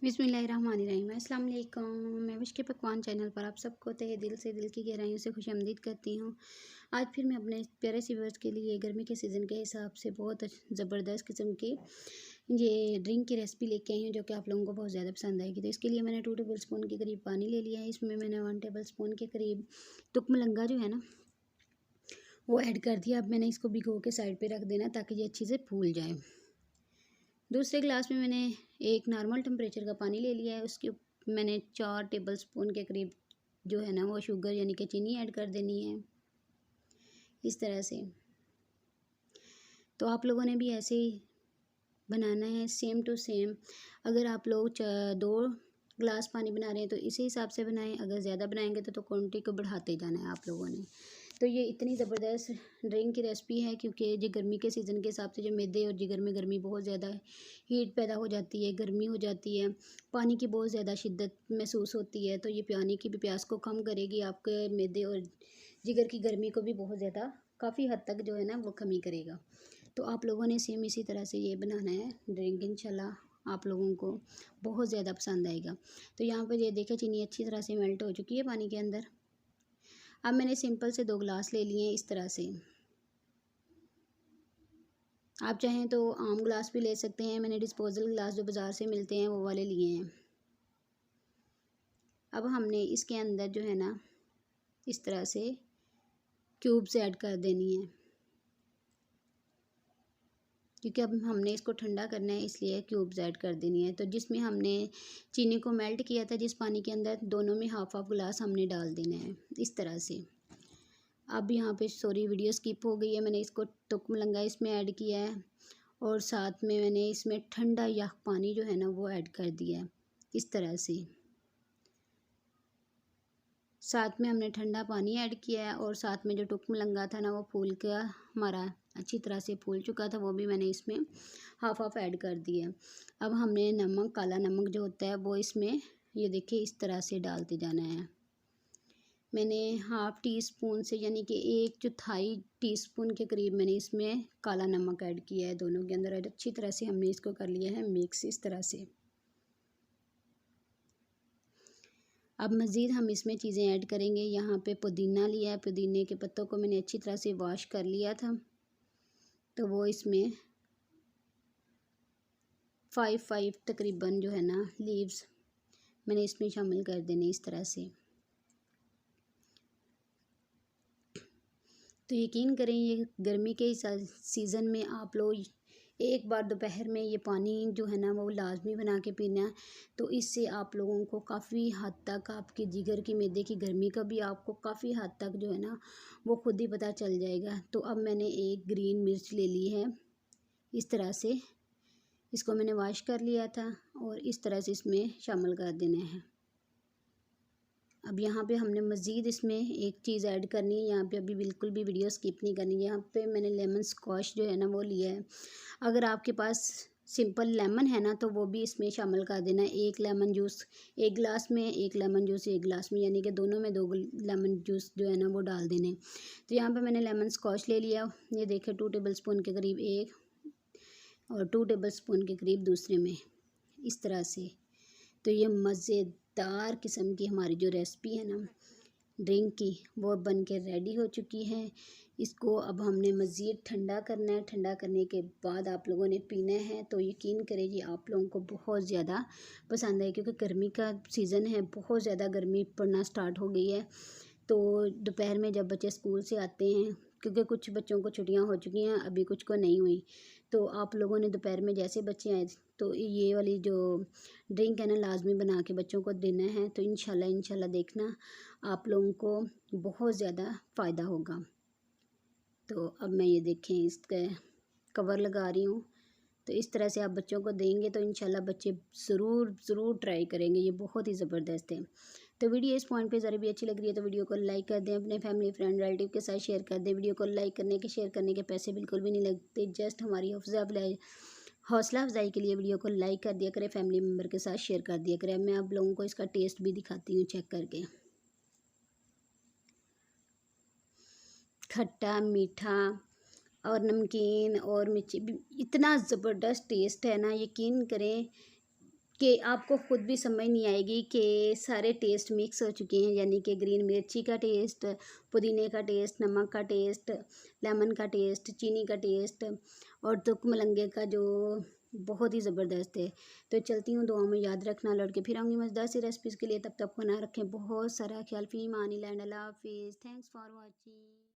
बिस्मिल्लाहिर्रहमानिर्रहीम। अस्सलाम वालेकुम। मैं विश के पकवान चैनल पर आप सबको तहे दिल से दिल की गहराइयों से खुशामदीद करती हूँ। आज फिर मैं अपने प्यारे सी व्यूअर्स के लिए गर्मी के सीज़न के हिसाब से बहुत ज़बरदस्त किस्म की ये ड्रिंक की रेसिपी लेके आई हूँ, जो कि आप लोगों को बहुत ज़्यादा पसंद आएगी। तो इसके लिए मैंने 2 टेबल स्पून के करीब पानी ले लिया है। इसमें मैंने 1 टेबल स्पून के करीब तुकमलंगा जो है ना वो ऐड कर दिया। अब मैंने इसको भिगो के साइड पर रख देना ताकि ये अच्छे से फूल जाए। दूसरे गिलास में मैंने एक नॉर्मल टेम्परेचर का पानी ले लिया है। उसके मैंने 4 टेबल स्पून के करीब जो है ना वो शुगर यानी कि चीनी ऐड कर देनी है, इस तरह से। तो आप लोगों ने भी ऐसे ही बनाना है, सेम टू सेम। अगर आप लोग 2 गिलास पानी बना रहे हैं तो इसी हिसाब से बनाएं। अगर ज़्यादा बनाएंगे तो क्वांटिटी को बढ़ाते जाना है आप लोगों ने। तो ये इतनी ज़बरदस्त ड्रिंक की रेसिपी है क्योंकि ये गर्मी के सीज़न के हिसाब से जो मैदे और जिगर में गर्मी बहुत ज़्यादा हीट पैदा हो जाती है, गर्मी हो जाती है, पानी की बहुत ज़्यादा शिद्दत महसूस होती है। तो ये पानी की भी प्यास को कम करेगी, आपके मैदे और जिगर की गर्मी को भी बहुत ज़्यादा काफ़ी हद तक जो है ना वो कमी करेगा। तो आप लोगों ने सेम इसी तरह से ये बनाना है ड्रिंक, इंशाल्लाह आप लोगों को बहुत ज़्यादा पसंद आएगा। तो यहाँ पर ये देखें चीनी अच्छी तरह से मेल्ट हो चुकी है पानी के अंदर। अब मैंने सिंपल से 2 गिलास ले लिए हैं इस तरह से। आप चाहें तो आम गिलास भी ले सकते हैं। मैंने डिस्पोजल गिलास जो बाज़ार से मिलते हैं वो वाले लिए हैं। अब हमने इसके अंदर जो है ना इस तरह से क्यूब्स ऐड कर देनी है, क्योंकि अब हमने इसको ठंडा करना है इसलिए क्यूब्स ऐड कर देनी है। तो जिसमें हमने चीनी को मेल्ट किया था जिस पानी के अंदर, दोनों में हाफ हाफ गिलास हमने डाल देना है इस तरह से। अब यहाँ पे सॉरी वीडियो स्किप हो गई है, मैंने इसको तुकमलंगा इसमें ऐड किया है और साथ में मैंने इसमें ठंडा यख पानी जो है ना वो ऐड कर दिया है इस तरह से। साथ में हमने ठंडा पानी ऐड किया है और साथ में जो तुकमलंगा था ना वो फूल का हमारा अच्छी तरह से फूल चुका था, वो भी मैंने इसमें हाफ हाफ ऐड कर दिया। अब हमने नमक, काला नमक जो होता है वो इसमें ये देखिए इस तरह से डालते जाना है। मैंने हाफ़ टी स्पून से यानी कि 1/4 टीस्पून के करीब मैंने इसमें काला नमक ऐड किया है दोनों के अंदर और अच्छी तरह से हमने इसको कर लिया है मिक्स इस तरह से। अब मज़ीद हम इसमें चीज़ें ऐड करेंगे। यहाँ पे पुदीना लिया है, पुदीने के पत्तों को मैंने अच्छी तरह से वॉश कर लिया था, तो वो इसमें 5 तकरीबन जो है ना लीव्स मैंने इसमें शामिल कर देने इस तरह से। तो यकीन करें ये गर्मी के सीज़न में आप लोग एक बार दोपहर में ये पानी जो है ना वो लाजमी बना के पीना है। तो इससे आप लोगों को काफ़ी हद तक आपकी जिगर की मैदे की गर्मी का भी आपको काफ़ी हद तक जो है ना वो खुद ही पता चल जाएगा। तो अब मैंने एक ग्रीन मिर्च ले ली है इस तरह से, इसको मैंने वॉश कर लिया था और इस तरह से इसमें शामिल कर देना है। अब यहाँ पे हमने मज़ीद इसमें एक चीज़ ऐड करनी है। यहाँ पे अभी बिल्कुल भी वीडियो स्किप नहीं करनी है। यहाँ पे मैंने लेमन स्क्वाश जो है ना वो लिया है। अगर आपके पास सिंपल लेमन है ना तो वो भी इसमें शामिल कर देना है। 1 लेमन जूस 1 गिलास में, 1 लेमन जूस 1 गिलास में, यानी कि दोनों में 2 लेमन जूस जो है ना वो डाल देने। तो यहाँ पर मैंने लेमन स्क्वाश ले लिया। ये देखें 2 टेबल स्पून के करीब एक और 2 टेबल स्पून के करीब दूसरे में इस तरह से। तो ये मज़ेदार किस्म की हमारी जो रेसिपी है ना ड्रिंक की वो बन के रेडी हो चुकी है। इसको अब हमने मज़ीद ठंडा करना है। ठंडा करने के बाद आप लोगों ने पीना है। तो यकीन करें जी आप लोगों को बहुत ज़्यादा पसंद है, क्योंकि गर्मी का सीज़न है, बहुत ज़्यादा गर्मी पड़ना स्टार्ट हो गई है। तो दोपहर में जब बच्चे स्कूल से आते हैं, क्योंकि कुछ बच्चों को छुट्टियां हो चुकी हैं, अभी कुछ को नहीं हुई, तो आप लोगों ने दोपहर में जैसे बच्चे आए तो ये वाली जो ड्रिंक है ना लाजमी बना के बच्चों को देना है। तो इंशाल्लाह देखना आप लोगों को बहुत ज़्यादा फ़ायदा होगा। तो अब मैं ये देखें इसका कवर लगा रही हूँ। तो इस तरह से आप बच्चों को देंगे तो इंशाल्लाह बच्चे ज़रूर ट्राई करेंगे। ये बहुत ही ज़बरदस्त है। तो वीडियो इस पॉइंट पे ज़रा भी अच्छी लग रही है तो वीडियो को लाइक कर दें, अपने फैमिली फ्रेंड रिलेटिव के साथ शेयर कर दें। वीडियो को लाइक करने के शेयर करने के पैसे बिल्कुल भी नहीं लगते, जस्ट हमारी हौसला अफजाई के लिए वीडियो को लाइक कर दिया करें, फैमिली मेम्बर के साथ शेयर कर दिया करें। मैं आप लोगों को इसका टेस्ट भी दिखाती हूँ चेक करके। खट्टा मीठा और नमकीन और मिर्ची, इतना ज़बरदस्त टेस्ट है ना, यकीन करें कि आपको खुद भी समझ नहीं आएगी कि सारे टेस्ट मिक्स हो चुके हैं, यानी कि ग्रीन मिर्ची का टेस्ट, पुदीने का टेस्ट, नमक का टेस्ट, लेमन का टेस्ट, चीनी का टेस्ट और तुक मलंगे का जो बहुत ही ज़बरदस्त है। तो चलती हूँ, दुआ में याद रखना, लौट के फिर आऊँगी मज़ेदार सी रेसिपीज़ के लिए। तब तक बना रखें बहुत सारा ख्याल। फ़ी अमानिल्लाह, अल्लाह हाफ़िज़। Thanks for watching.